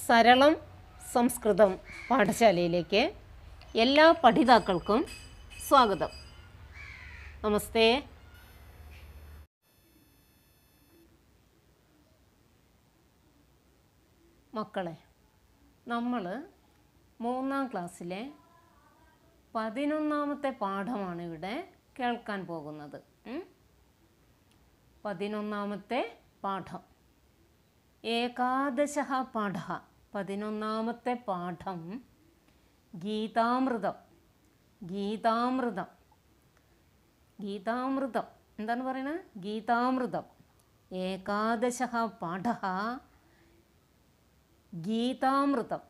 സരളം സംസ്കൃതം പാഠശാലയിലേക്ക് എല്ലാ പഠിതാക്കൾക്കും സ്വാഗതം. നമസ്തേ. മക്കളെ, നമ്മൾ 3ാം ക്ലാസ്സിലെ 11ാമത്തെ പാഠമാണ് ഇവിടെ കേൾക്കാൻ പോകുന്നത്. 11ാമത്തെ പാഠം ഏകാദശഃ പാഠഃ. 11ാമത്തെ പാഠം ഗീതാമൃതം. ഗീതാമൃതം ഗീതാമൃതം എന്താണ് പറയുന്നത്? ഗീതാമൃതം. ഏകാദശഃ പാഠഃ ഗീതാമൃതം.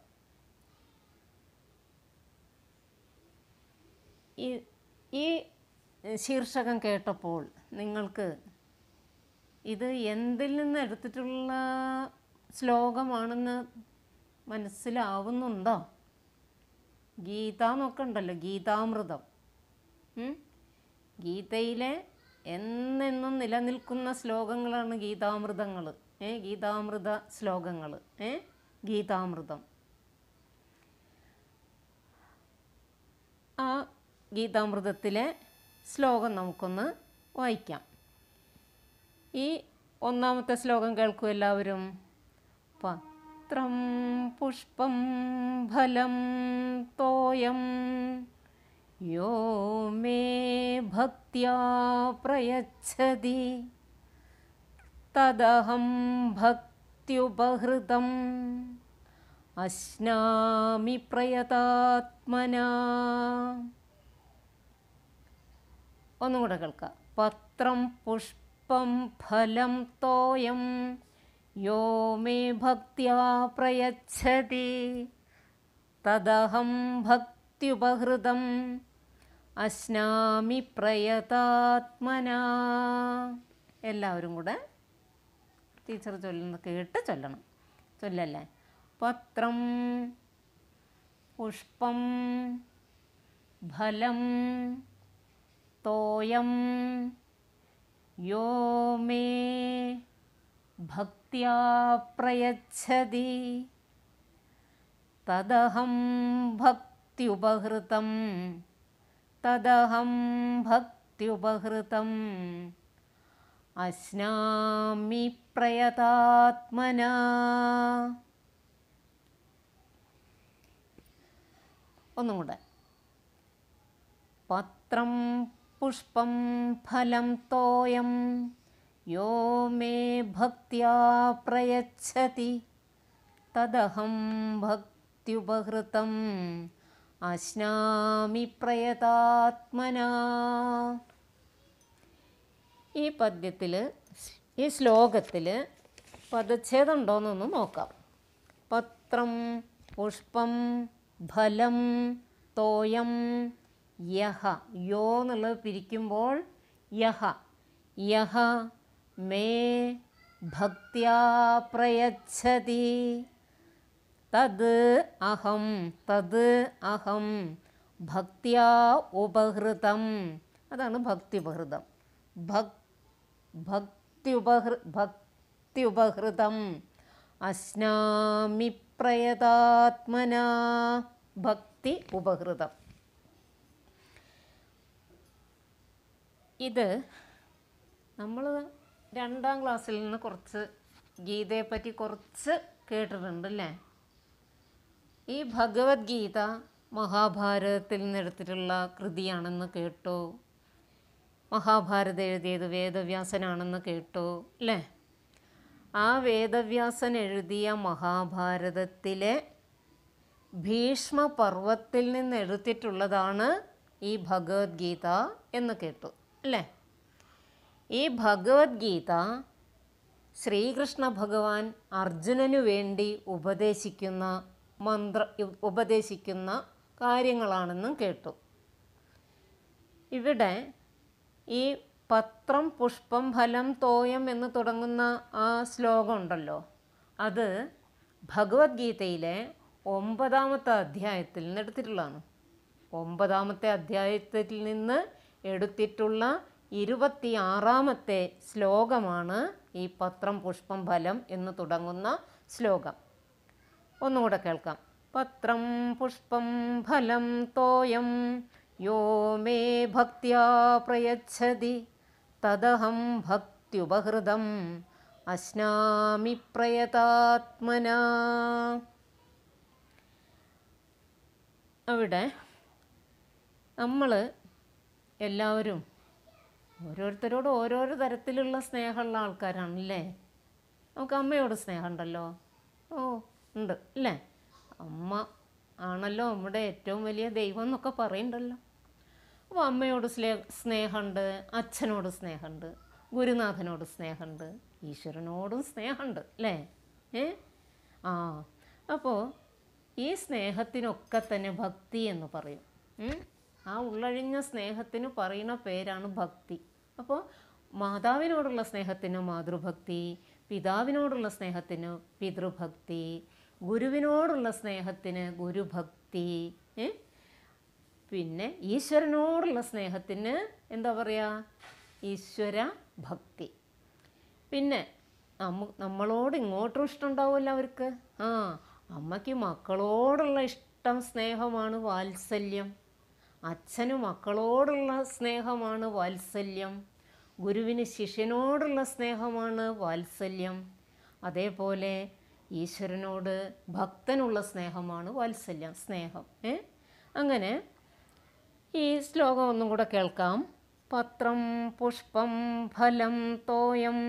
ഈ ശീർഷകം കേട്ടപ്പോൾ നിങ്ങൾക്ക് ഇത് എന്തിൽ നിന്ന് എടുത്തിട്ടുള്ള ശ്ലോകമാണെന്ന് മനസ്സിലാവുന്നുണ്ടോ? ഗീത എന്നൊക്കെ ഉണ്ടല്ലോ, ഗീതാമൃതം. ഗീതയിലെ എന്നെന്നും നിലനിൽക്കുന്ന ശ്ലോകങ്ങളാണ് ഗീതാമൃതങ്ങൾ. ഗീതാമൃത ശ്ലോകങ്ങൾ. ഗീതാമൃതം. ആ ഗീതാമൃതത്തിലെ ശ്ലോകം നമുക്കൊന്ന് വായിക്കാം. ഈ 1ാമത്തെ ശ്ലോകം കേൾക്കൂ എല്ലാവരും. പത്രം പുഷ്പം ഫലം തോയം യോ മേ ഭക്ത്യാ പ്രയച്ഛതി തദഹം ഭക്ത്യുപഹൃതം അശ്നാമി പ്രയതാത്മനാ. ഒന്നും കൂടെ കേൾക്കാം. പത്രം പുഷ്പം ഫലം തോയം യോ മേ ഭക്ത്യാ പ്രയച്ഛതി തദഹം ഭക്ത്യുപഹൃതം അശ്നാമി പ്രയതാത്മനാ. എല്ലാവരും കൂടെ ടീച്ചർ ചൊല്ലുന്ന കേട്ട് ചൊല്ലണം. ചൊല്ലല്ലേ? പത്രം പുഷ്പം ഫലം തോയം യോ മേ ഭക്ത്യാ പ്രയച്ഛതി തദഹം ഭക്ത്യുപഹൃതം അശ്നാമി പ്രയതാത്മനാ. ഒന്നും കൂടെ. പത്രം പുഷ്പം ഫലം തോയം യോ മേ ഭക്ത്യാ പ്രയച്ഛതി തദഹം ഭക്ത്യുപഹൃതം അശ്നാമി പ്രയതാത്മനാ. ഈ പദ്യത്തിൽ, ഈ ശ്ലോകത്തിൽ പദച്ഛേദം ഉണ്ടോയെന്നൊന്ന് നോക്കാം. പത്രം പുഷ്പം ഫലം തോയം യഹ. യോ എന്നുള്ളത് പിരിക്കുമ്പോൾ യഹ. യഹ മേ ഭക്ത്യാ പ്രയച്ഛതി തത് അഹം ഭക്ത്യാ ഉപഹൃതം. അതാണ് ഭക്തിയുപഹൃതം. ഭക്തിയുപഹൃതം അശ്നാമി പ്രയതാത്മനാ. ഭക്തി ഉപഹൃതം. ഇത് നമ്മൾ 2ാം ക്ലാസ്സിൽ നിന്ന് കുറച്ച് ഗീതയെപ്പറ്റി കുറച്ച് കേട്ടിട്ടുണ്ട് അല്ലേ? ഈ ഭഗവത്ഗീത മഹാഭാരതത്തിൽ നിന്നെടുത്തിട്ടുള്ള കൃതിയാണെന്ന് കേട്ടു. മഹാഭാരതം എഴുതിയത് വേദവ്യാസനാണെന്ന് കേട്ടു അല്ലേ? ആ വേദവ്യാസൻ എഴുതിയ മഹാഭാരതത്തിലെ ഭീഷ്മപർവത്തിൽ നിന്ന് എടുത്തിട്ടുള്ളതാണ് ഈ ഭഗവത്ഗീത എന്ന് കേട്ടു അല്ലേ? ഈ ഭഗവത്ഗീത ശ്രീകൃഷ്ണ ഭഗവാൻ അർജുനനു വേണ്ടി ഉപദേശിക്കുന്ന കാര്യങ്ങളാണെന്നും കേട്ടു. ഇവിടെ ഈ പത്രം പുഷ്പം ഫലം തോയം എന്ന് തുടങ്ങുന്ന ആ ശ്ലോകം ഉണ്ടല്ലോ, അത് ഭഗവത്ഗീതയിലെ 9ാമത്തെ അധ്യായത്തിൽ നിന്ന് എടുത്തിട്ടുള്ളതാണ്. 9ാമത്തെ അധ്യായത്തിൽ നിന്ന് എടുത്തിട്ടുള്ള 26ാമത്തെ ശ്ലോകമാണ് ഈ പത്രം പുഷ്പം ഫലം എന്ന് തുടങ്ങുന്ന ശ്ലോകം. ഒന്നുകൂടെ കേൾക്കാം. പത്രം പുഷ്പം ഫലം തോയം യോ മേ ഭക്ത്യാ പ്രയച്ഛതി തദഹം ഭക്ത്യുപഹൃതം അശ്നാമി പ്രയതാത്മനാ. അവിടെ നമ്മൾ എല്ലാവരും ഓരോരുത്തരോട് ഓരോരോ തരത്തിലുള്ള സ്നേഹമുള്ള ആൾക്കാരാണല്ലേ. നമുക്ക് അമ്മയോട് സ്നേഹമുണ്ടല്ലോ. ഓ ഉണ്ട് അല്ലേ. അമ്മ ആണല്ലോ നമ്മുടെ ഏറ്റവും വലിയ ദൈവം എന്നൊക്കെ പറയുന്നുണ്ടല്ലോ. അപ്പോൾ അമ്മയോട് സ്നേഹമുണ്ട്, അച്ഛനോട് സ്നേഹമുണ്ട്, ഗുരുനാഥനോട് സ്നേഹമുണ്ട്, ഈശ്വരനോടും സ്നേഹമുണ്ട് അല്ലേ. ആ അപ്പോൾ ഈ സ്നേഹത്തിനൊക്കെ തന്നെ ഭക്തി എന്ന് പറയും. ആ ഉള്ളഴിഞ്ഞ സ്നേഹത്തിന് പറയുന്ന പേരാണ് ഭക്തി. അപ്പോൾ മാതാവിനോടുള്ള സ്നേഹത്തിന് മാതൃഭക്തി, പിതാവിനോടുള്ള സ്നേഹത്തിന് പിതൃഭക്തി, ഗുരുവിനോടുള്ള സ്നേഹത്തിന് ഗുരുഭക്തി, പിന്നെ ഈശ്വരനോടുള്ള സ്നേഹത്തിന് എന്താ പറയുക, ഈശ്വര ഭക്തി. പിന്നെ നമ്മളോട് ഇങ്ങോട്ടും ഇഷ്ടം ഉണ്ടാവുമല്ലോ അവർക്ക്. അമ്മയ്ക്ക് മക്കളോടുള്ള ഇഷ്ടം സ്നേഹമാണ് വാത്സല്യം, അച്ഛന് മക്കളോടുള്ള സ്നേഹമാണ് വാത്സല്യം, ഗുരുവിന് ശിഷ്യനോടുള്ള സ്നേഹമാണ് വാത്സല്യം, അതേപോലെ ഈശ്വരനോട് ഭക്തനുള്ള സ്നേഹമാണ് വാത്സല്യം, സ്നേഹം. അങ്ങനെ ഈ ശ്ലോകം ഒന്നും കൂടെ കേൾക്കാം. പത്രം പുഷ്പം ഫലം തോയം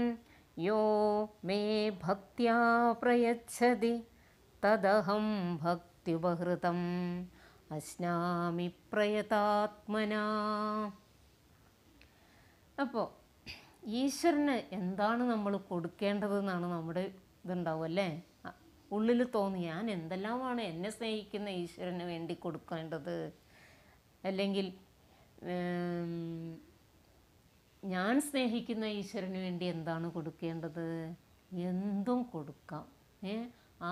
യോ മേ ഭക്ത്യാ പ്രയച്ഛതി തദഹം ഭക്ത്യുപഹൃതം അശ്നാമി പ്രയതാത്മനാ. അപ്പോൾ ഈശ്വരന് എന്താണ് നമ്മൾ കൊടുക്കേണ്ടതെന്നാണ് നമ്മുടെ ഇതുണ്ടാവും അല്ലേ. ഉള്ളിൽ തോന്നി ഞാൻ എന്തെല്ലാമാണ് എന്നെ സ്നേഹിക്കുന്ന ഈശ്വരന് വേണ്ടി കൊടുക്കേണ്ടത്, അല്ലെങ്കിൽ ഞാൻ സ്നേഹിക്കുന്ന ഈശ്വരന് വേണ്ടി എന്താണ് കൊടുക്കേണ്ടത്. എന്തും കൊടുക്കാം.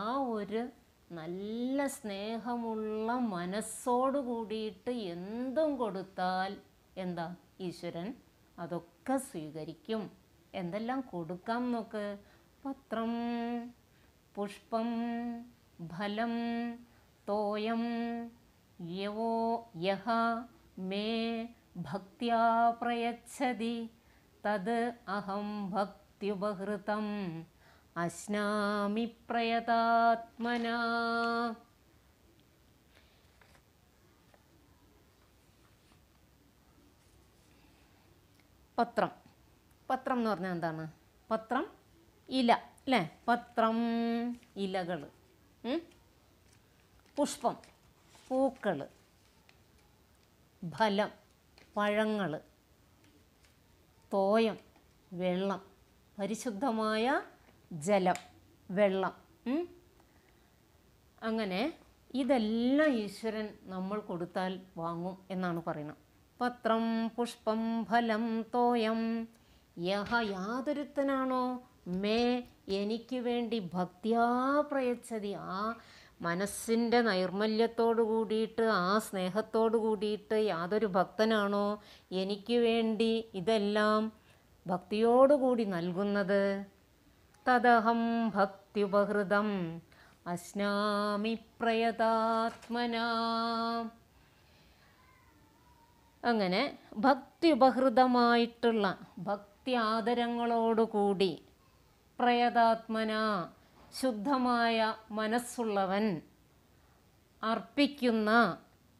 ആ ഒരു നല്ല സ്നേഹമുള്ള മനസ്സോട് കൂടിയിട്ട് എന്തും കൊടുത്താൽ എന്താ, ഈശ്വരൻ അതൊക്കെ സ്വീകരിക്കും. എന്തെല്ലാം കൊടുക്കാം നോക്ക്. പത്രം പുഷ്പം ഫലം തോയം യഹ മേ ഭക്ത്യാ പ്രയച്ഛതി തത് അഹം ഭക്ത്യുപഹൃതം അശ്നാമി പ്രയതാത്മനാ. പത്രം, പത്രം എന്ന് പറഞ്ഞാൽ എന്താണ്? പത്രം ഇല അല്ലേ. പത്രം ഇലകൾ, പുഷ്പം പൂക്കൾ, ഫലം പഴങ്ങൾ, തോയം വെള്ളം, പരിശുദ്ധമായ ജലം വെള്ളം. അങ്ങനെ ഇതെല്ലാം ഈശ്വരൻ നമ്മൾ കൊടുത്താൽ വാങ്ങും എന്നാണ് പറയുന്നത്. പത്രം പുഷ്പം ഫലം തോയം യഹ യാതൊരുത്തനാണോ മേ എനിക്ക് വേണ്ടി ഭക്ത്യാ പ്രയച്ഛതി, ആ മനസ്സിൻ്റെ നൈർമല്യത്തോടു കൂടിയിട്ട് ആ സ്നേഹത്തോടു കൂടിയിട്ട് യാതൊരു ഭക്തനാണോ എനിക്ക് വേണ്ടി ഇതെല്ലാം ഭക്തിയോടുകൂടി നൽകുന്നത്, തദഹം ഭക്ത്യുപഹൃതം അശ്നാമി പ്രയതാത്മനാ. അങ്ങനെ ഭക്തിയുപഹൃതമായിട്ടുള്ള ഭക്തി ആദരങ്ങളോടുകൂടി പ്രയതാത്മന ശുദ്ധമായ മനസ്സുള്ളവൻ അർപ്പിക്കുന്ന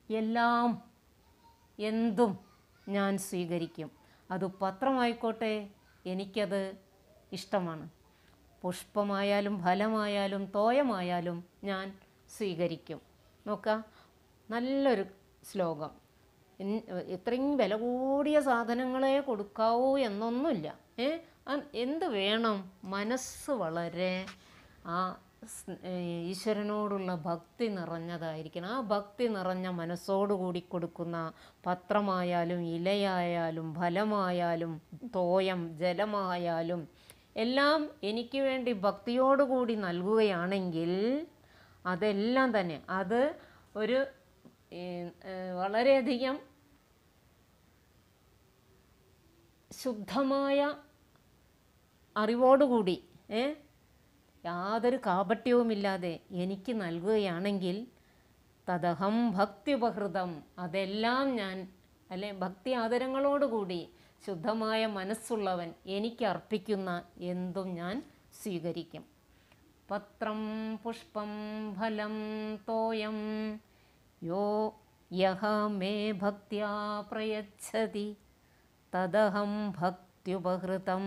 എല്ലാം എന്തും ഞാൻ സ്വീകരിക്കും. അത് പത്രമായിക്കോട്ടെ, എനിക്കത് ഇഷ്ടമാണ്. പുഷ്പമായാലും ഫലമായാലും തോയമായാലും ഞാൻ സ്വീകരിക്കും. നോക്കാം, നല്ലൊരു ശ്ലോകം. ഇത്രയും വില കൂടിയ സാധനങ്ങളെ കൊടുക്കാവൂ എന്നൊന്നുമില്ല. എന്ത് വേണം? മനസ്സ് വളരെ ആ ഈശ്വരനോടുള്ള ഭക്തി നിറഞ്ഞതായിരിക്കണം. ആ ഭക്തി നിറഞ്ഞ മനസ്സോടുകൂടി കൊടുക്കുന്ന പത്രമായാലും ഇലയായാലും ഫലമായാലും തോയം ജലമായാലും എല്ലാം എനിക്ക് വേണ്ടി ഭക്തിയോടുകൂടി നൽകുകയാണെങ്കിൽ അതെല്ലാം തന്നെ അത് ഒരു വളരെയധികം ശുദ്ധമായ അറിവോടുകൂടി യാതൊരു കാപട്യവുമില്ലാതെ എനിക്ക് നൽകുകയാണെങ്കിൽ തദഹം ഭക്തിയുപഹൃതം, അതെല്ലാം ഞാൻ ഭക്തി ആദരങ്ങളോടുകൂടി ശുദ്ധമായ മനസ്സുള്ളവൻ എനിക്ക് അർപ്പിക്കുന്ന എന്തും ഞാൻ സ്വീകരിക്കും. പത്രം പുഷ്പം ഫലം തോയം യോ യഹ മേ ഭക്ത്യാ പ്രയച്ഛതി തദഹം ഭക്ത്യുപഹൃതം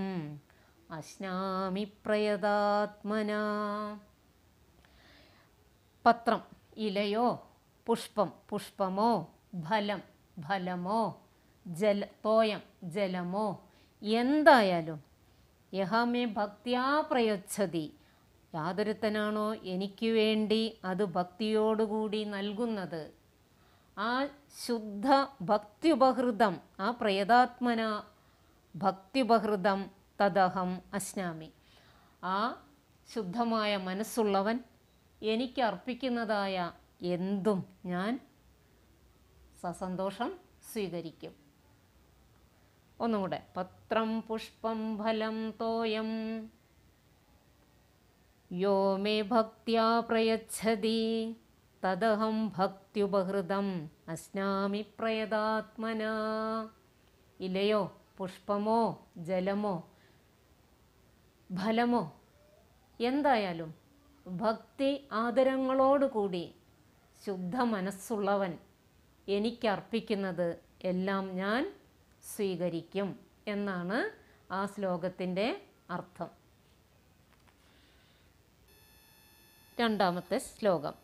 അശ്നാമി പ്രയതാത്മനാ. പത്രം ഇലയോ, പുഷ്പം പുഷ്പമോ, ഫലം ഫലമോ, തോയം ജലമോ, എന്തായാലും യഹമേ ഭക്ത്യാ പ്രയച്ഛതി, യാതൊരുത്തനാണോ എനിക്ക് വേണ്ടി അത് ഭക്തിയോടുകൂടി നൽകുന്നത്, ആ ശുദ്ധ ഭക്തിയുപഹൃതം, ആ പ്രയതാത്മന ഭക്തിയുപഹൃതം തദഹം അശ്നാമി, ആ ശുദ്ധമായ മനസ്സുള്ളവൻ എനിക്ക് അർപ്പിക്കുന്നതായ എന്തും ഞാൻ സസന്തോഷം സ്വീകരിക്കും. ഒന്നും കൂടെ. പത്രം പുഷ്പം ഫലം തോയം യോ മേ ഭക്ത്യാ പ്രയച്ഛതി തദഹം ഭക്ത്യുപഹൃതം അശ്നാമി പ്രയതാത്മനാ. ഇലയോ, പുഷ്പമോ, ജലമോ, ഫലമോ, എന്തായാലും ഭക്തി ആദരങ്ങളോടുകൂടി ശുദ്ധ മനസ്സുള്ളവൻ എനിക്കർപ്പിക്കുന്നത് എല്ലാം ഞാൻ സ്വീകരിക്കും എന്നാണ് ആ ശ്ലോകത്തിൻ്റെ അർത്ഥം. രണ്ടാമത്തെ ശ്ലോകം.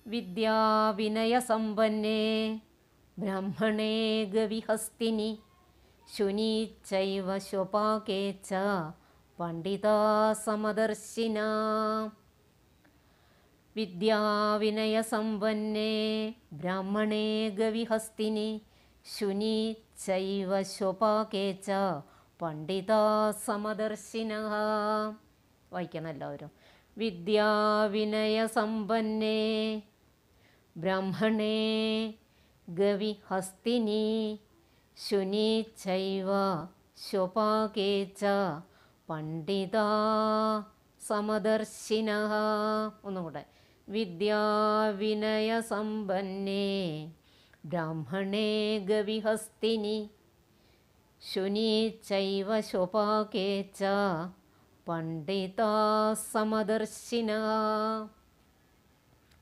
വിദ്യാവിനയസമ്പന്നേ ബ്രാഹ്മണേ ഗവിഹസ്തിനി ശുനീച്ചൈവ ശോപാകേ ച പണ്ഡിതാ സമദർശിനാ. വിദ്യാവിനയസമ്പന്നേ ബ്രാഹ്മണേ ഗവിഹസ്തിനി ശുനീച്ചൈവ ശോപാകേ ച പണ്ഡിതാ സമദർശിനഃ. വായിക്കണം എല്ലാവരും. വിദ്യാവിനയസമ്പന്നേ ബ്രാഹ്മണേ ഗവിഹസ്തിനി ശുനീച്ചൈവ ശോപാകേ ച പണ്ഡിതാ സമദർശിനഃ. ഒന്നും കൂടെ. വിദ്യാവിനയസമ്പന്നേ ബ്രാഹ്മണേ ഗവിഹസ്തിനി ശുനീച്ചൈവ ശോപാകേ ച പണ്ഡിതാ സമദർശിനഃ.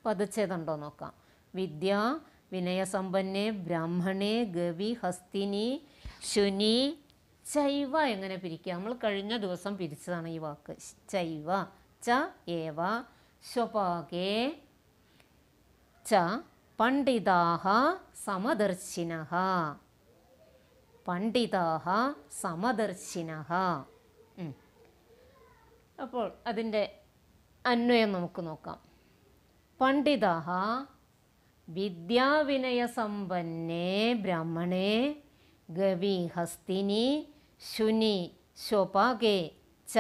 പദച്ഛേദമുണ്ടോ നോക്കാം. വിദ്യാ വിനയസമ്പന്നേ ബ്രാഹ്മണേ ഗവിഹസ്തിനി ശുനി ചൈവ. എങ്ങനെ പിരിക്കുക? നമ്മൾ കഴിഞ്ഞ ദിവസം പിരിച്ചതാണ് ഈ വാക്ക്. ചൈവ ച ഏവ ശോപാകേ ച പണ്ഡിതാഃ സമദർശിനഃ. പണ്ഡിതാഃ സമദർശിനഃ. അപ്പോൾ അതിൻ്റെ അന്വയം നമുക്ക് നോക്കാം. പണ്ഡിതാഃ വിദ്യാവിനയസമ്പന്നേ ബ്രാഹ്മണേ ഗവിഹസ്തിനി ശുനി ശോപാകേ ച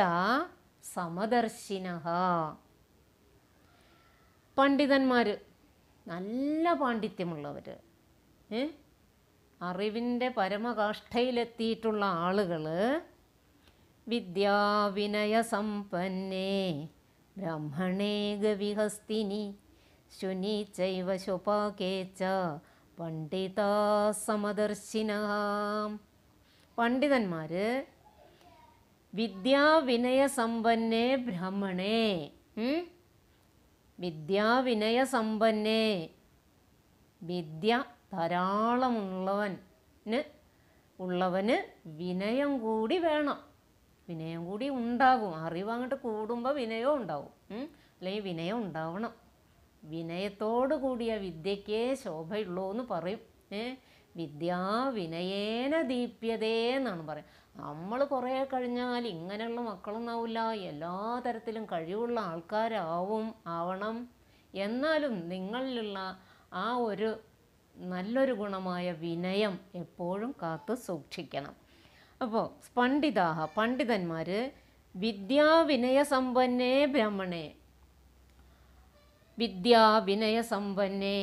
സമദർശിനഃ. പണ്ഡിതന്മാർ, നല്ല പാണ്ഡിത്യമുള്ളവർ, അറിവിൻ്റെ പരമകാഷ്ഠയിലെത്തിയിട്ടുള്ള ആളുകൾ വിദ്യാവിനയസമ്പന്നേ ബ്രാഹ്മണേ ഗവിഹസ്തിനി ശുനീച്ചൈവ ശോപാകേ ച പണ്ഡിതാ സമദർശിനഃ. പണ്ഡിതന്മാർ വിദ്യാവിനയസമ്പന്നേ ബ്രാഹ്മണേ, വിദ്യാവിനയസമ്പന്നേ, വിദ്യ ധാരാളമുള്ളവന് വിനയം കൂടി വേണം. വിനയം കൂടി ഉണ്ടാകും. അറിവ് അങ്ങോട്ട് കൂടുമ്പോൾ വിനയവും ഉണ്ടാവും. അല്ലെങ്കിൽ വിനയം ഉണ്ടാവണം. വിനയത്തോടു കൂടിയ വിദ്യയ്ക്കേ ശോഭയുള്ളൂ എന്ന് പറയും. വിദ്യാ വിനയേന ദീപ്യതേ എന്നാണ് പറയുക. നമ്മൾ കുറേ കഴിഞ്ഞാൽ ഇങ്ങനെയുള്ള മക്കളൊന്നും ആവില്ല, എല്ലാ തരത്തിലും കഴിവുള്ള ആവണം. എന്നാലും നിങ്ങളിലുള്ള ആ ഒരു നല്ലൊരു ഗുണമായ വിനയം എപ്പോഴും കാത്തു സൂക്ഷിക്കണം. അപ്പോൾ പണ്ഡിതാഹ പണ്ഡിതന്മാർ വിദ്യാവിനയസമ്പന്നേ ബ്രാഹ്മണേ, വിദ്യാവിനയസമ്പന്നേ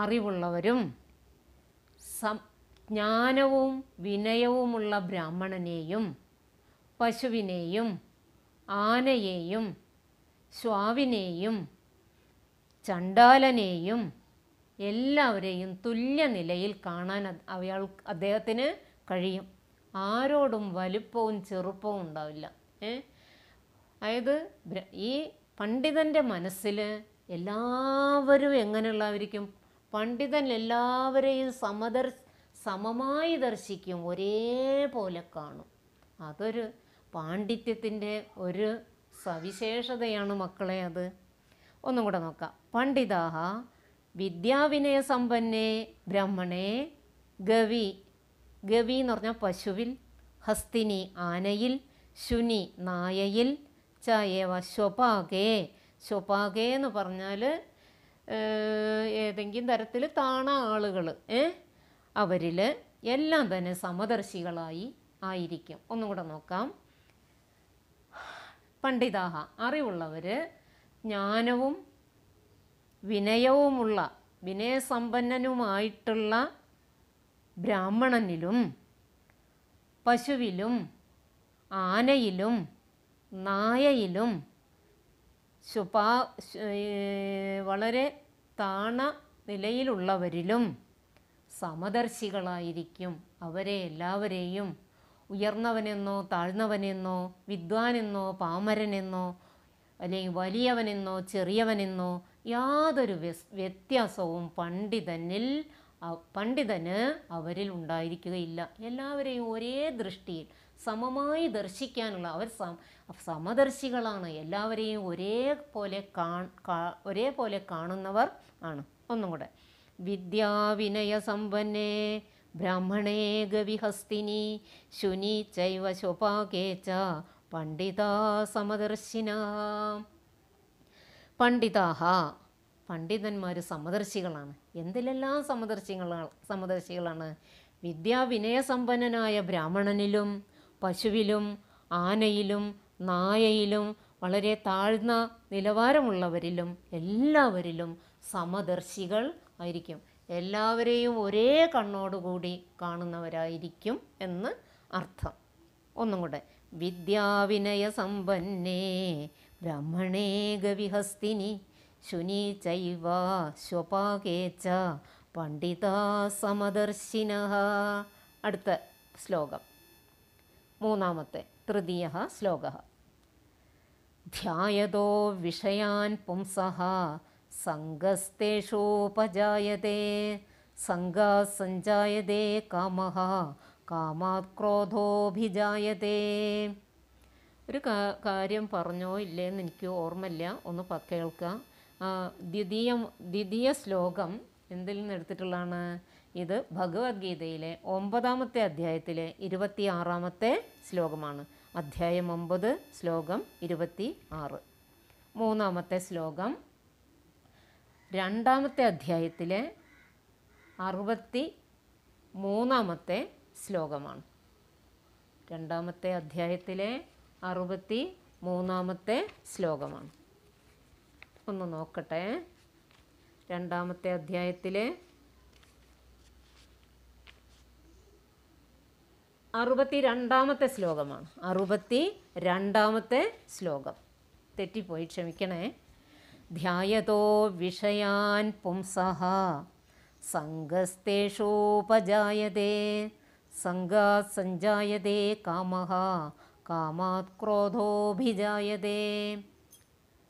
അറിവുള്ളവരും ജ്ഞാനവും വിനയവുമുള്ള ബ്രാഹ്മണനെയും പശുവിനെയും ആനയെയും ശ്വാവിനെയും ചണ്ടാലനെയും എല്ലാവരെയും തുല്യ നിലയിൽ കാണാൻ അദ്ദേഹത്തിന് കഴിയും. ആരോടും വലിപ്പവും ചെറുപ്പവും ഉണ്ടാവില്ല. അതായത് ഈ പണ്ഡിതൻ്റെ മനസ്സിൽ എല്ലാവരും എങ്ങനെയുള്ളവരിക്കും? പണ്ഡിതൻ എല്ലാവരെയും സമമായി ദർശിക്കും, ഒരേപോലെ കാണും. അതൊരു പാണ്ഡിത്യത്തിൻ്റെ ഒരു സവിശേഷതയാണ് മക്കളെ. അത് ഒന്നും കൂടെ നോക്കാം. പണ്ഡിതാഹ വിദ്യാവിനയസമ്പന്നേ ബ്രാഹ്മണേ ഗവി, ഗവി എന്ന് പറഞ്ഞാൽ പശുവിൽ, ഹസ്തിനി ആനയിൽ, ശുനി നായയിൽ, ചയേവ സ്വപാകേ, സ്വപാകേ എന്ന് പറഞ്ഞാൽ ഏതെങ്കിലും തരത്തിൽ താണ ആളുകൾ, അവരിൽ എല്ലാം തന്നെ സമദർശികളായി ആയിരിക്കും. ഒന്നും കൂടെ നോക്കാം. പണ്ഡിതാഹ അറിവുള്ളവർ ജ്ഞാനവും വിനയവുമുള്ള വിനയസമ്പന്നനുമായിട്ടുള്ള ബ്രാഹ്മണനിലും പശുവിലും ആനയിലും നായയിലും വളരെ താണ നിലയിലുള്ളവരിലും സമദർശികളായിരിക്കും. അവരെ എല്ലാവരെയും ഉയർന്നവനെന്നോ താഴ്ന്നവനെന്നോ വിദ്വാനെന്നോ പാമരനെന്നോ അല്ലെങ്കിൽ വലിയവനെന്നോ ചെറിയവനെന്നോ യാതൊരു വ്യത്യാസവും പണ്ഡിതന് അവരിൽ ഉണ്ടായിരിക്കുകയില്ല. എല്ലാവരെയും ഒരേ ദൃഷ്ടിയിൽ സമമായി ദർശിക്കാനുള്ള അവർ സമദർശികളാണ്. എല്ലാവരെയും ഒരേപോലെ കാണുന്നവർ ആണ്. ഒന്നും കൂടെ. വിദ്യാവിനയസമ്പന്നേ ബ്രാഹ്മണേ ഗവിഹസ്തിനി ശുനി ചൈവ സ്വപാകേ ച പണ്ഡിതാ സമദർശിന. പണ്ഡിതാഹ പണ്ഡിതന്മാർ സമദർശികളാണ്. എന്തിലെല്ലാം സമദർശികളാണ്? വിദ്യാവിനയസമ്പന്നനായ ബ്രാഹ്മണനിലും പശുവിലും ആനയിലും നായയിലും വളരെ താഴ്ന്ന നിലവാരമുള്ളവരിലും എല്ലാവരിലും സമദർശികൾ ആയിരിക്കും. എല്ലാവരെയും ഒരേ കണ്ണോടുകൂടി കാണുന്നവരായിരിക്കും എന്ന് അർത്ഥം. ഒന്നും കൂടെ. വിദ്യാവിനയസമ്പന്നേ ബ്രാഹ്മണേ ഗവിഹസ്തിനി ശുനി ചൈവ സ്വപാകേ ച പണ്ഡിതാ സമദർശിനഃ. അടുത്ത ശ്ലോകം, മൂന്നാമത്തെ തൃതീയഃ ശ്ലോകഃ. ധ്യായതോ വിഷയാൻ പുംസഃ സംഗസ്തേഷോപജായതേ സംഗാത് സഞ്ജായതേ കാമഃ കാമാത് ക്രോധോഭിജായതേ. ഒരു കാര്യം പറഞ്ഞോ ഇല്ലേന്ന് എനിക്ക് ഓർമ്മയില്ല, ഒന്ന് കേൾക്കുക. ദ്വിതീയ ശ്ലോകം എന്തിൽ നിന്ന് എടുത്തിട്ടുള്ളതാണ്? ഇത് ഭഗവത്ഗീതയിലെ 9-ാമത്തെ അധ്യായത്തിലെ 26-ാമത്തെ ശ്ലോകമാണ്. അധ്യായം 9 ശ്ലോകം 26. മൂന്നാമത്തെ ശ്ലോകം 2-ാമത്തെ അധ്യായത്തിലെ 63-ാമത്തെ ശ്ലോകമാണ്. 2-ാമത്തെ അധ്യായത്തിലെ 63-ാമത്തെ ശ്ലോകമാണ്. ഒന്ന് നോക്കട്ടെ. 2-ാമത്തെ അധ്യായത്തിലെ 62-ാമത്തെ ശ്ലോകമാണ്. 62-ാമത്തെ ശ്ലോകം. തെറ്റിപ്പോയി, ക്ഷമിക്കണേ. ധ്യായതോ വിഷയാൻ പുംസഃ സംഗസ്തേഷോപജായതേ സംഗാത് സഞ്ജായതേ കാമഃ കാമാത് ക്രോധോഭിജായതേ.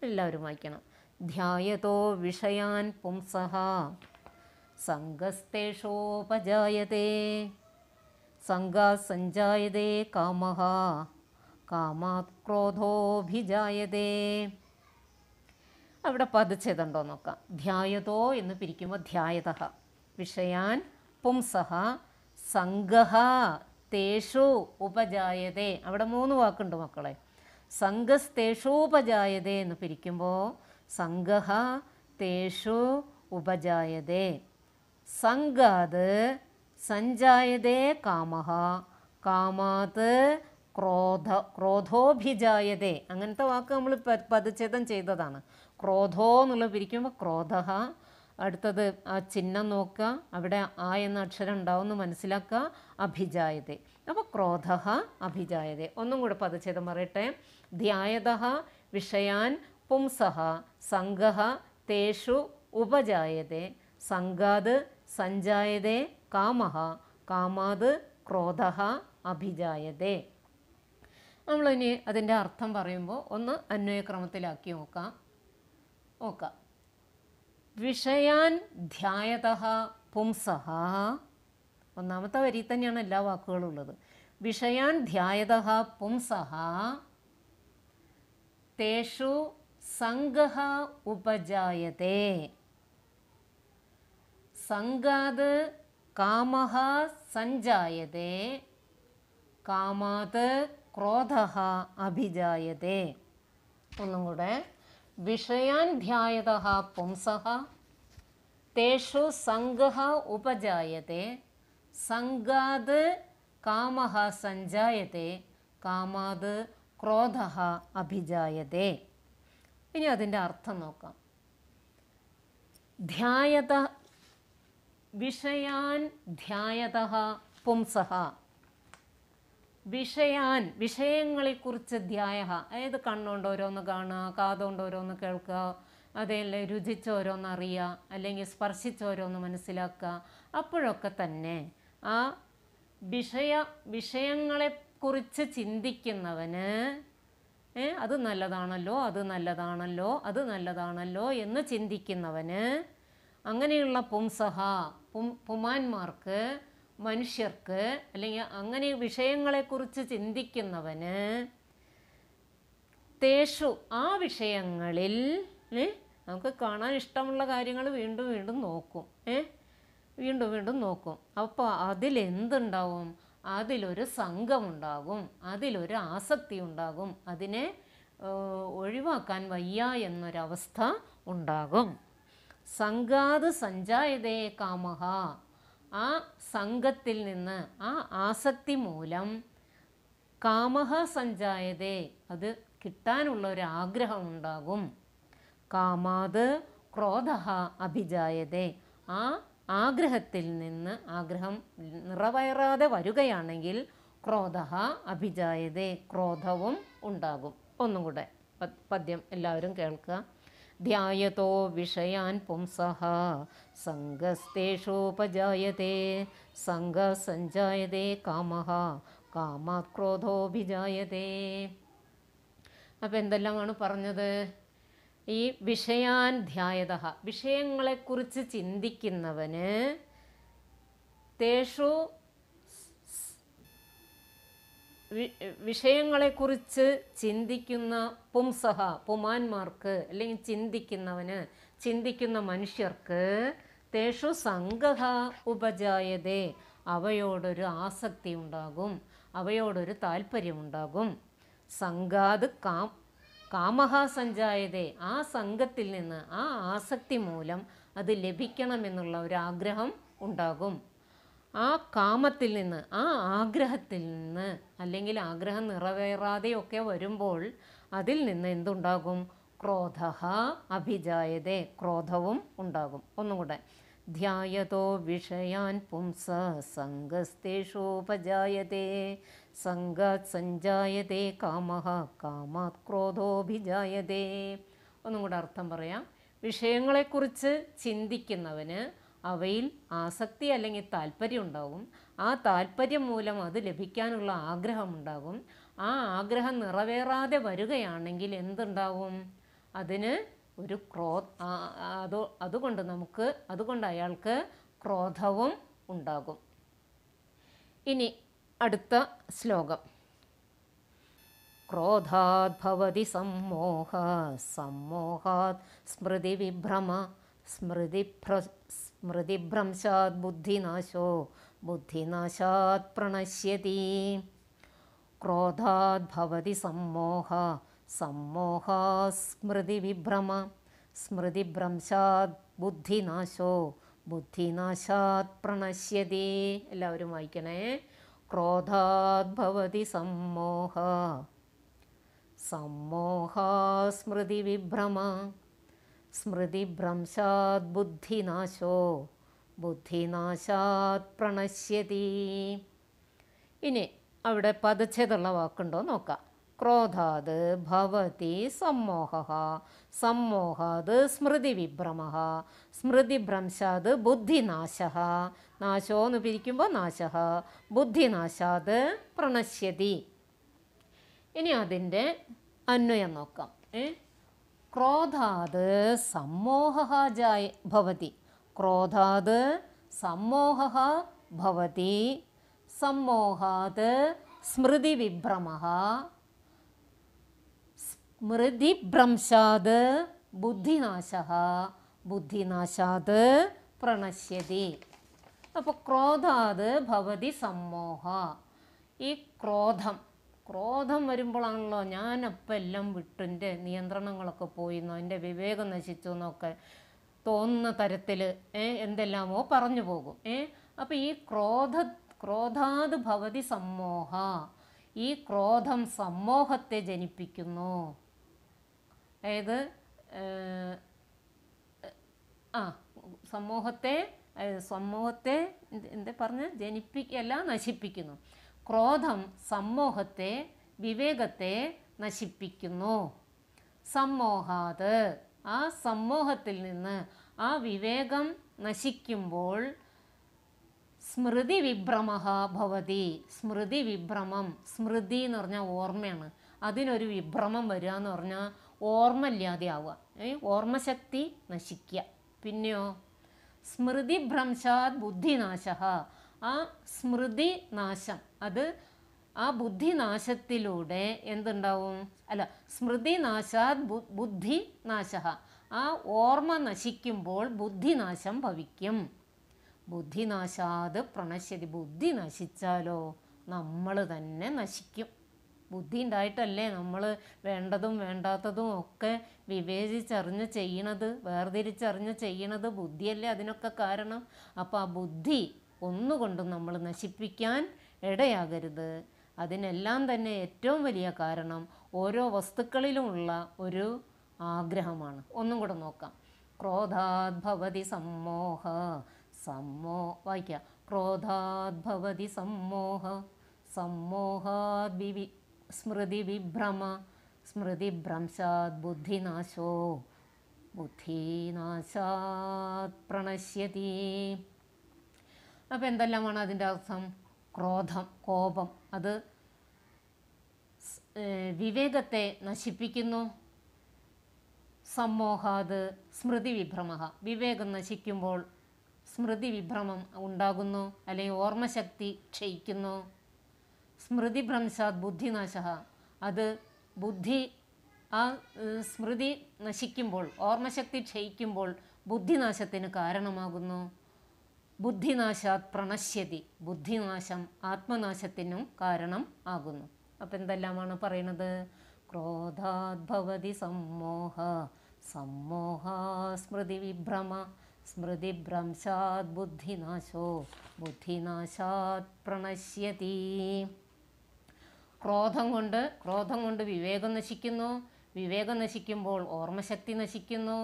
എല്ലാവരും വായിക്കണം. ധ്യായതോ വിഷയാൻ പുംസഃ സംഗസ്തേഷോപജായതേ സംഗാത് സഞ്ജായതേ കാമഃ കാമാത് ക്രോധോഭിജായതേ. അവിടെ പദച്ഛേദമുണ്ടോ നോക്കാം. ധ്യായതോ എന്ന് പിരിക്കുമ്പോൾ ധ്യായതഃ വിഷയാൻ പുംസഃ സംഗഃ തേഷു ഉപജായതേ. അവിടെ 3 വാക്കുണ്ട് മക്കളെ. സംഗസ്തേഷോപജായതേ എന്ന് പിരിക്കുമ്പോൾ സംഗഃ തേഷു ഉപജായതേ സംഗാത് സഞ്ജായതേ കാമഃ കാമാത് ക്രോധോഭിജായതേ. അങ്ങനത്തെ വാക്ക് നമ്മൾ പദച്ഛേദം ചെയ്തതാണ്. ക്രോധോ എന്നുള്ളത് പിരിക്കുമ്പോൾ ക്രോധഃ. അടുത്തത് ആ ചിഹ്നം നോക്കുക, അവിടെ ആ എന്ന അക്ഷരം ഉണ്ടാവുമെന്ന് മനസ്സിലാക്കുക. അഭിജായതേ. അപ്പോൾ ക്രോധഃ അഭിജായതേ. ഒന്നും കൂടെ പദച്ഛേദം പറയട്ടെ. ധ്യായതഃ വിഷയാൻ പുംസഃ സംഗഃ തേഷു ഉപജായതേ സംഗാത് സഞ്ജായതേ കാമഃ കാമാത് ക്രോധഃ അഭിജായതേ. നമ്മളിനി അതിൻ്റെ അർത്ഥം പറയുമ്പോൾ ഒന്ന് അന്വയക്രമത്തിലാക്കി നോക്കാം. വിഷയാൻ ധ്യായതഃ പുംസഃ, ഒന്നാമത്തെ വരി തന്നെയാണ് എല്ലാ വാക്കുകളും ഉള്ളത്. വിഷയാൻ ധ്യായതഃ പുംസഃ തേഷു സംഗഃ ഉപജായതേ സംഗാത് കാമഃ സഞ്ജായതേ കാമാത് ക്രോധഃ അഭിജായതേ. ഒന്നും കൂടെ. വിഷയാൻ ധ്യായതഃ പുംസഃ തേഷു സംഗഃ ഉപജായതേ സംഗാത് കാമഃ സഞ്ജായതേ കാമാത് ക്രോധഃ അഭിജായതേ. ഇനി അതിൻ്റെ അർത്ഥം നോക്കാം. ധ്യായത വിഷയാൻ ധ്യായതഃ പുംസഃ, വിഷയാൻ വിഷയങ്ങളെക്കുറിച്ച് ധ്യായ, അതായത് കണ്ണുകൊണ്ട് ഓരോന്ന് കാണുക, കാതുകൊണ്ട് ഓരോന്ന് കേൾക്കുക, അതല്ലേ രുചിച്ച് ഓരോന്ന് അറിയുക, അല്ലെങ്കിൽ സ്പർശിച്ച് ഓരോന്ന് മനസ്സിലാക്കുക. അപ്പോഴൊക്കെ തന്നെ ആ വിഷയങ്ങളെക്കുറിച്ച് ചിന്തിക്കുന്നവന് അത് നല്ലതാണല്ലോ അത് നല്ലതാണല്ലോ അത് നല്ലതാണല്ലോ എന്ന് ചിന്തിക്കുന്നവന്, അങ്ങനെയുള്ള പുംസഹ പുമാന്മാർക്ക്, മനുഷ്യർക്ക്, അല്ലെങ്കിൽ അങ്ങനെ വിഷയങ്ങളെക്കുറിച്ച് ചിന്തിക്കുന്നവന് തേഷു ആ വിഷയങ്ങളിൽ നമുക്ക് കാണാൻ ഇഷ്ടമുള്ള കാര്യങ്ങൾ വീണ്ടും വീണ്ടും നോക്കും, വീണ്ടും വീണ്ടും നോക്കും. അപ്പോൾ അതിലെന്തുണ്ടാവും? അതിലൊരു സംഘമുണ്ടാകും, അതിലൊരു ആസക്തി ഉണ്ടാകും, അതിനെ ഒഴിവാക്കാൻ വയ്യ എന്നൊരവസ്ഥ ഉണ്ടാകും. സംഘാത് സഞ്ജായതേ കാമഃ, ആ സംഘത്തിൽ നിന്ന് ആ ആസക്തി മൂലം കാമഃ സഞ്ജായതേ, അത് കിട്ടാനുള്ള ഒരു ആഗ്രഹം ഉണ്ടാകും. കാമാത് ക്രോധഃ അഭിജായതേ, ആ ആഗ്രഹത്തിൽ നിന്ന് ആഗ്രഹം നിറവേറാതെ വരികയാണെങ്കിൽ ക്രോധഃ അഭിജായതേ, ക്രോധവും ഉണ്ടാകും. ഒന്നും കൂടെ പദ്യം എല്ലാവരും കേൾക്കുക. ധ്യായതോ വിഷയാൻ പുംസഃ സംഗസ്തേഷോപജായതേ സംഗസഞ്ജായതേ കാമഃ കാമാത് ക്രോധോഭിജായതേ. അപ്പം എന്തെല്ലാമാണ് പറഞ്ഞത്? ഈ വിഷയാൻ ധ്യായതഃ, വിഷയങ്ങളെക്കുറിച്ച് ചിന്തിക്കുന്നവന് തേഷു വിഷയങ്ങളെക്കുറിച്ച് ചിന്തിക്കുന്ന പുംസഹ പുമാന്മാർക്ക്, അല്ലെങ്കിൽ ചിന്തിക്കുന്നവന്, ചിന്തിക്കുന്ന മനുഷ്യർക്ക് തേഷു സംഗഃ ഉപജായതേ, അവയോടൊരു ആസക്തി ഉണ്ടാകും, അവയോടൊരു താല്പര്യമുണ്ടാകും. സംഘാത് കാമഃ സഞ്ജായതേ, ആ സംഘത്തിൽ നിന്ന് ആ ആസക്തി മൂലം അത് ലഭിക്കണമെന്നുള്ള ഒരു ആഗ്രഹം ഉണ്ടാകും. ആ കാമത്തിൽ നിന്ന്, ആ ആഗ്രഹത്തിൽ നിന്ന്, അല്ലെങ്കിൽ ആഗ്രഹം നിറവേറാതെയൊക്കെ വരുമ്പോൾ അതിൽ നിന്ന് എന്തുണ്ടാകും? ക്രോധഃ അഭിജായതേ, ക്രോധവും ഉണ്ടാകും. ഒന്നും കൂടെ. ധ്യായതോ വിഷയാൻ പുംസ സംഗസ്തേഷോപജായതേ സംഗാത് സഞ്ജായതേ കാമഃ കാമാത് ക്രോധോഭിജായതേ. ഒന്നും കൂടെ അർത്ഥം പറയാം. വിഷയങ്ങളെക്കുറിച്ച് ചിന്തിക്കുന്നവന് അവയിൽ ആസക്തി അല്ലെങ്കിൽ താല്പര്യം ഉണ്ടാകും. ആ താല്പര്യം മൂലം അത് ലഭിക്കാനുള്ള ആഗ്രഹമുണ്ടാകും. ആ ആഗ്രഹം നിറവേറാതെ വരികയാണെങ്കിൽ എന്തുണ്ടാവും? അതിന് ഒരു അതുകൊണ്ട് അയാൾക്ക് ക്രോധവും ഉണ്ടാകും. ഇനി അടുത്ത ശ്ലോകം. ക്രോധാത് ഭവതി സമ്മോഹ സമ്മോഹാത് സ്മൃതിവിഭ്രമ സ്മൃതിഭ്രംശാത് ബുദ്ധിനാശോ ബുദ്ധിനാശാത് പ്രണശ്യതി. ക്രോധാത് ഭവതി സമ്മോഹ സമ്മോഹാത് സ്മൃതിവിഭ്രമ സ്മൃതിഭ്രംശാത് ബുദ്ധിനാശോ ബുദ്ധിനാശാത് പ്രണശ്യതി. എല്ലാവരും വായിക്കണേ. ക്രോധാത് ഭവതി സമ്മോഹ സമ്മോഹാത് സ്മൃതിവിഭ്രമ സ്മൃതിഭ്രംശാത് ബുദ്ധിനാശോ ബുദ്ധിനാശാത് പ്രണശ്യതി. ഇനി അവിടെ പദച്ഛേദമുള്ള വാക്കുണ്ടോ നോക്കാം. ക്രോധാത് ഭവതി സമ്മോഹഃ, സമ്മോഹാത് സ്മൃതിവിഭ്രമഃ, സ്മൃതിഭ്രംശാത് ബുദ്ധിനാശഃ, നാശോ എന്ന് പിരിക്കുമ്പോൾ നാശഃ, ബുദ്ധിനാശാത് പ്രണശ്യതി. ഇനി അതിൻ്റെ അന്വയം നോക്കാം. ക്രോധാത് സമ്മോഹഃ ഭവതി, ക്രോധാത് സമ്മോഹഃ ഭവതി, സമ്മോഹാത് സ്മൃതിവിഭ്രമഃ, സ്മൃതിഭ്രംശാത് ബുദ്ധിനാശഃ, ബുദ്ധിനാശാത് പ്രണശ്യതി. അപ്പോൾ ക്രോധാത് ഭവതി സമ്മോഹ. ഈ ക്രോധം വരുമ്പോഴാണല്ലോ ഞാനപ്പം എല്ലാം വിട്ടു, എൻ്റെ നിയന്ത്രണങ്ങളൊക്കെ പോയിന്നോ, എൻ്റെ വിവേകം നശിച്ചു എന്നൊക്കെ തോന്നുന്ന തരത്തിൽ എന്തെല്ലാമോ പറഞ്ഞു പോകും. അപ്പം ഈ ക്രോധാത് ഭവതി സമ്മോഹ, ഈ ക്രോധം സമ്മോഹത്തെ ജനിപ്പിക്കുന്നു. അതായത് സമൂഹത്തെ എന്താ പറഞ്ഞ് ജനിപ്പിക്കല്ല, നശിപ്പിക്കുന്നു. ക്രോധം സമൂഹത്തെ, വിവേകത്തെ നശിപ്പിക്കുന്നു. സമ്മോഹാത്, ആ സമൂഹത്തിൽ നിന്ന് ആ വിവേകം നശിക്കുമ്പോൾ സ്മൃതി വിഭ്രമഃ ഭവതി, സ്മൃതി വിഭ്രമം, സ്മൃതി എന്ന് പറഞ്ഞാൽ ഓർമ്മയാണ്, അതിനൊരു വിഭ്രമം വരിക എന്ന് പറഞ്ഞാൽ ഓർമ്മയില്ലാതെ ആവുക, ഓർമ്മശക്തി നശിക്കുക. പിന്നെയോ സ്മൃതിഭ്രംശാത് ബുദ്ധിനാശഃ, ആ സ്മൃതി നാശം, അത് ആ ബുദ്ധിനാശത്തിലൂടെ എന്തുണ്ടാവും, അല്ല സ്മൃതിനാശാത് ബുദ്ധിനാശഃ, ആ ഓർമ്മ നശിക്കുമ്പോൾ ബുദ്ധിനാശം ഭവിക്കും. ബുദ്ധിനാശാത് പ്രണശ്യതി, ബുദ്ധി നശിച്ചാലോ നമ്മൾ തന്നെ നശിക്കും. ബുദ്ധി ഉണ്ടായിട്ടല്ലേ നമ്മൾ വേണ്ടതും വേണ്ടാത്തതും ഒക്കെ വിവേചിച്ചറിഞ്ഞ് ചെയ്യണത്, വേർതിരിച്ചറിഞ്ഞ് ചെയ്യണത് ബുദ്ധിയല്ലേ അതിനൊക്കെ കാരണം. അപ്പോൾ ആ ബുദ്ധി ഒന്നുകൊണ്ടും നമ്മൾ നശിപ്പിക്കാൻ ഇടയാകരുത്. അതിനെല്ലാം തന്നെ ഏറ്റവും വലിയ കാരണം ഓരോ വസ്തുക്കളിലുമുള്ള ഒരു ആഗ്രഹമാണ്. ഒന്നും കൂടെ നോക്കാം. ക്രോധാത് ഭവതി സമ്മോഹ, വായിക്കാം. ക്രോധാത് ഭവതി സമ്മോഹ, സമ്മോഹാത് സ്മൃതി വിഭ്രമ, സ്മൃതിഭ്രംശാത് ബുദ്ധിനാശോ, ബുദ്ധിനാശാത് പ്രണശ്യതി. അപ്പം എന്തെല്ലാമാണ് അതിൻ്റെ അർത്ഥം? ക്രോധം, കോപം, അത് വിവേകത്തെ നശിപ്പിക്കുന്നു. സമ്മോഹാത് സ്മൃതി വിഭ്രമ, വിവേകം നശിക്കുമ്പോൾ സ്മൃതി വിഭ്രമം ഉണ്ടാകുന്നു, അല്ലെങ്കിൽ ഓർമ്മശക്തി ക്ഷയിക്കുന്നു. സ്മൃതിഭ്രംശാത് ബുദ്ധിനാശ, അത് ബുദ്ധി, ആ സ്മൃതി നശിക്കുമ്പോൾ, ഓർമ്മശക്തി ക്ഷയിക്കുമ്പോൾ ബുദ്ധിനാശത്തിന് കാരണമാകുന്നു. ബുദ്ധിനാശാത് പ്രണശ്യതി, ബുദ്ധിനാശം ആത്മനാശത്തിനും കാരണം ആകുന്നു. അപ്പം എന്തെല്ലാമാണ് പറയുന്നത്? ക്രോധാത് ഭവതി സമ്മോഹ, സമ്മോഹാ സ്മൃതി വിഭ്രമ, സ്മൃതിഭ്രംശാത് ബുദ്ധിനാശോ, ബുദ്ധിനാശാത് പ്രണശ്യതി. ക്രോധം കൊണ്ട് വിവേകം നശിക്കുന്നു, വിവേകം നശിക്കുമ്പോൾ ഓർമ്മശക്തി നശിക്കുന്നു,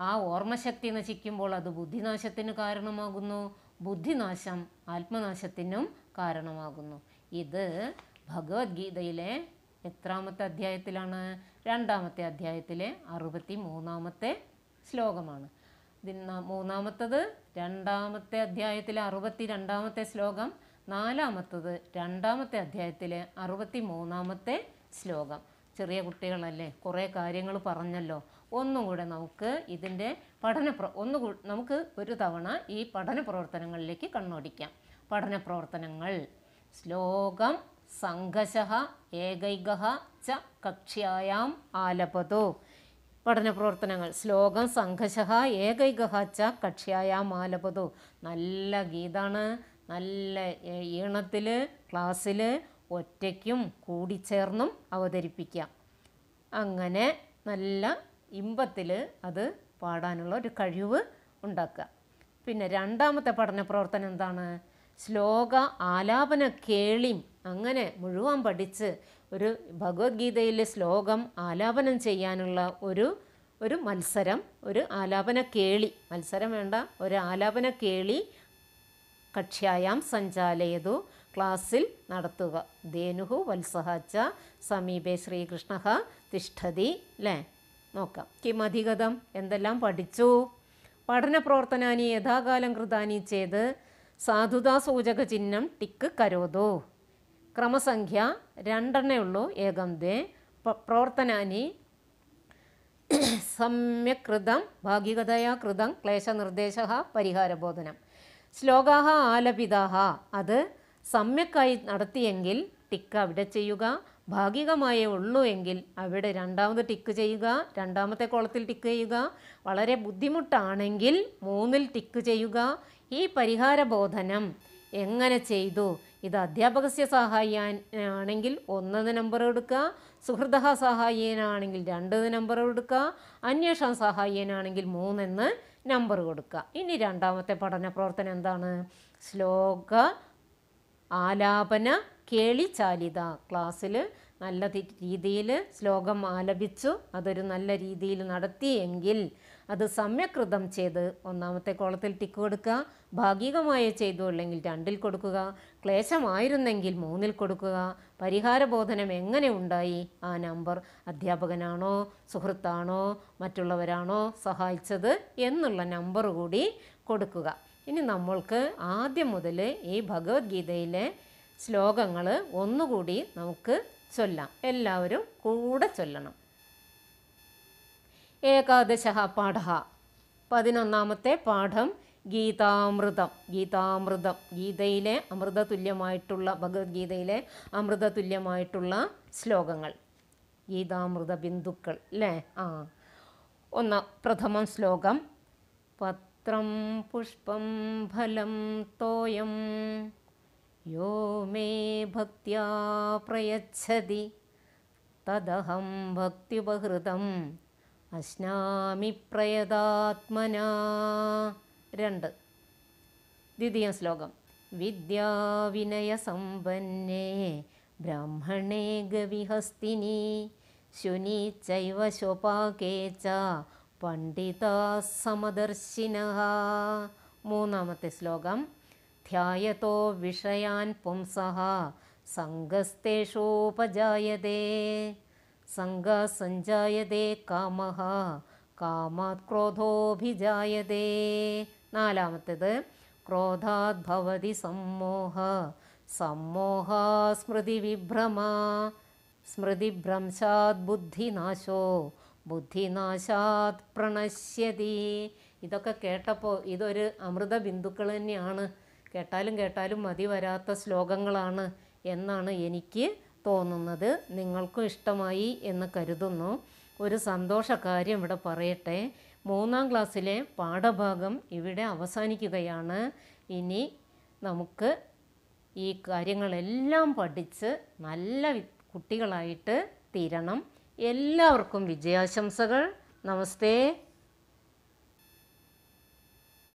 ആ ഓർമ്മശക്തി നശിക്കുമ്പോൾ അത് ബുദ്ധിനാശത്തിന് കാരണമാകുന്നു, ബുദ്ധിനാശം ആത്മനാശത്തിനും കാരണമാകുന്നു. ഇത് ഭഗവത്ഗീതയിലെ എത്രാമത്തെ അധ്യായത്തിലാണ്? 2-ാമത്തെ അധ്യായത്തിലെ 63-ാമത്തെ ശ്ലോകമാണ്. മൂന്നാമത്തത് 2-ാമത്തെ അധ്യായത്തിലെ 62-ാമത്തെ ശ്ലോകം, 4-ാമത്തത് 2-ാമത്തെ അധ്യായത്തിലെ 63-ാമത്തെ ശ്ലോകം. ചെറിയ കുട്ടികളല്ലേ, കുറേ കാര്യങ്ങൾ പറഞ്ഞല്ലോ. ഒന്നും കൂടെ നമുക്ക് ഇതിൻ്റെ നമുക്ക് ഒരു തവണ ഈ പഠന പ്രവർത്തനങ്ങളിലേക്ക് കണ്ണോടിക്കാം. പഠന പ്രവർത്തനങ്ങൾ: ശ്ലോകം സംഘശഃ ഏകൈകഃ ച കക്ഷ്യായാം ആലപതോ. പഠന പ്രവർത്തനങ്ങൾ: ശ്ലോകം സംഘശഃ ഏകൈകഃ ച കക്ഷ്യായാം ആലപതോ. നല്ല ഗീതാണ്, നല്ല ഈണത്തിൽ ക്ലാസ്സിൽ ഒറ്റയ്ക്കും കൂടിച്ചേർന്നും അവതരിപ്പിക്കാം. അങ്ങനെ നല്ല ഇമ്പത്തിൽ അത് പാടാനുള്ള ഒരു കഴിവ് ഉണ്ടാക്കുക. പിന്നെ 2-ാമത്തെ പഠന പ്രവർത്തനം എന്താണ്? ശ്ലോക ആലാപന കേളിയും. അങ്ങനെ മുഴുവൻ പഠിച്ച് ഒരു ഭഗവത്ഗീതയിലെ ശ്ലോകം ആലാപനം ചെയ്യാനുള്ള ഒരു മത്സരം, ഒരു ആലാപന കേളി, മത്സരം വേണ്ട, ഒരു ആലാപന കേളി കക്ഷ്യായാം സഞ്ചാലയതു, ക്ലാസ്സിൽ നടത്തുക. ധേനുഹു വത്സഹച്ച സമീപേ ശ്രീകൃഷ്ണ തിഷ്ഠതി. അല്ലേ? നോക്കാം. കിമധിഗതം, എന്തെല്ലാം പഠിച്ചു? പഠന പ്രവർത്തനാനി യഥാകാലം കൃതാനി ചേത് സാധുതാ സൂചക ചിഹ്നം ടിക്ക് കരോതോ. ക്രമസംഖ്യ 2 ഉള്ളൂ. ഏകം ദ്വേ. പ്രവർത്തനാനി സമ്യക് കൃതം ഭാഗികതയാ കൃതം ക്ലേശനിർദ്ദേശ പരിഹാരബോധനം. ശ്ലോകാഹ ആലപിതാഹ, അത് സമ്യക്കായി നടത്തിയെങ്കിൽ ടിക്ക് അവിടെ ചെയ്യുക. ഭാഗികമായേ ഉള്ളൂ എങ്കിൽ അവിടെ രണ്ടാമത് ടിക്ക് ചെയ്യുക. രണ്ടാമത്തെ കോളത്തിൽ ടിക്ക് ചെയ്യുക. വളരെ ബുദ്ധിമുട്ടാണെങ്കിൽ 3-ൽ ടിക്ക് ചെയ്യുക. ഈ പരിഹാരബോധനം എങ്ങനെ ചെയ്തു? ഇത് അധ്യാപകസ്യ സഹായാണെങ്കിൽ 1 നമ്പർ എടുക്കുക. സുഹൃദ സഹായേനാണെങ്കിൽ 2 നമ്പർ എടുക്കുക. അന്വേഷണ സഹായേനാണെങ്കിൽ 3 നമ്പർ കൊടുക്കുക. ഇനി രണ്ടാമത്തെ പഠന പ്രവർത്തനം എന്താണ്? ശ്ലോക ആലാപന കേളി ചാലിത. ക്ലാസ്സിൽ നല്ല രീതിയിൽ ശ്ലോകം ആലപിച്ചു അതൊരു നല്ല രീതിയിൽ നടത്തിയെങ്കിൽ അത് സമ്യകൃതം ചെയ്ത് 1-ാമത്തെ കോളത്തിൽ ടിക്ക് കൊടുക്കുക. ഭാഗികമായി ചെയ്തു അല്ലെങ്കിൽ 2-ൽ കൊടുക്കുക. ക്ലേശമായിരുന്നെങ്കിൽ 3-ൽ കൊടുക്കുക. പരിഹാരബോധനം എങ്ങനെ ഉണ്ടായി? ആ നമ്പർ അധ്യാപകനാണോ സുഹൃത്താണോ മറ്റുള്ളവരാണോ സഹായിച്ചത് എന്നുള്ള നമ്പർ കൂടി കൊടുക്കുക. ഇനി നമ്മൾക്ക് ആദ്യം മുതൽ ഈ ഭഗവത്ഗീതയിലെ ശ്ലോകങ്ങൾ ഒന്നുകൂടി നമുക്ക് ചൊല്ലാം. എല്ലാവരും കൂടെ ചൊല്ലണം. ഏകാദശ പാഠ, 11-ാമത്തെ പാഠം ഗീതാമൃതം. ഗീതാമൃതം, ഗീതയിലെ അമൃതതുല്യമായിട്ടുള്ള ഭഗവത്ഗീതയിലെ അമൃതതുല്യമായിട്ടുള്ള ശ്ലോകങ്ങൾ, ഗീതാമൃത ബിന്ദുക്കൾ അല്ലേ? പ്രഥമം ശ്ലോകം. പത്രം പുഷ്പം ഫലം തോയം യോ മേ ഭക്ത്യാ പ്രയച്ഛതി തദഹം ഭക്തിയുപഹൃതം അശ്നാമി പ്രയതാത്മനാ. 2. ദ്വിതീയ ശ്ലോകം. വിദ്യാവിനയസമ്പന്നേ ബ്രാഹ്മണേ ഗവിഹസ്തിനി ശുനി ചൈവ ശോപാകേ ച പണ്ഡിതാ സമദർശിനഃ. 3-ാമത്തെ ശ്ലോകം. ധ്യായതോ വിഷയാൻ പുംസഃ സംഗസ്തേഷോപജായതേ സംഗസഞ്ജായതേ കാമഃ കാമാത് ക്രോധോഭിജായതേ. 4-ാമത്തേത്. ക്രോധാത് ഭവതി സമ്മോഹ സമ്മോഹാ സ്മൃതിവിഭ്രമ സ്മൃതിഭ്രംശാത് ബുദ്ധിനാശോ ബുദ്ധിനാശാത് പ്രണശ്യതി. ഇതൊക്കെ കേട്ടപ്പോൾ ഇതൊരു അമൃത ബിന്ദുക്കൾ തന്നെയാണ്. കേട്ടാലും മതി വരാത്ത ശ്ലോകങ്ങളാണ് എന്നാണ് എനിക്ക് തോന്നുന്നത്. നിങ്ങൾക്കും ഇഷ്ടമായി എന്ന് കരുതുന്നു. ഒരു സന്തോഷകാര്യം ഇവിടെ പറയട്ടെ. 3-ാം ക്ലാസ്സിലെ പാഠഭാഗം ഇവിടെ അവസാനിക്കുകയാണ്. ഇനി നമുക്ക് ഈ കാര്യങ്ങളെല്ലാം പഠിച്ച് നല്ല കുട്ടികളായിട്ട് തീരണം. എല്ലാവർക്കും വിജയാശംസകൾ. നമസ്തേ.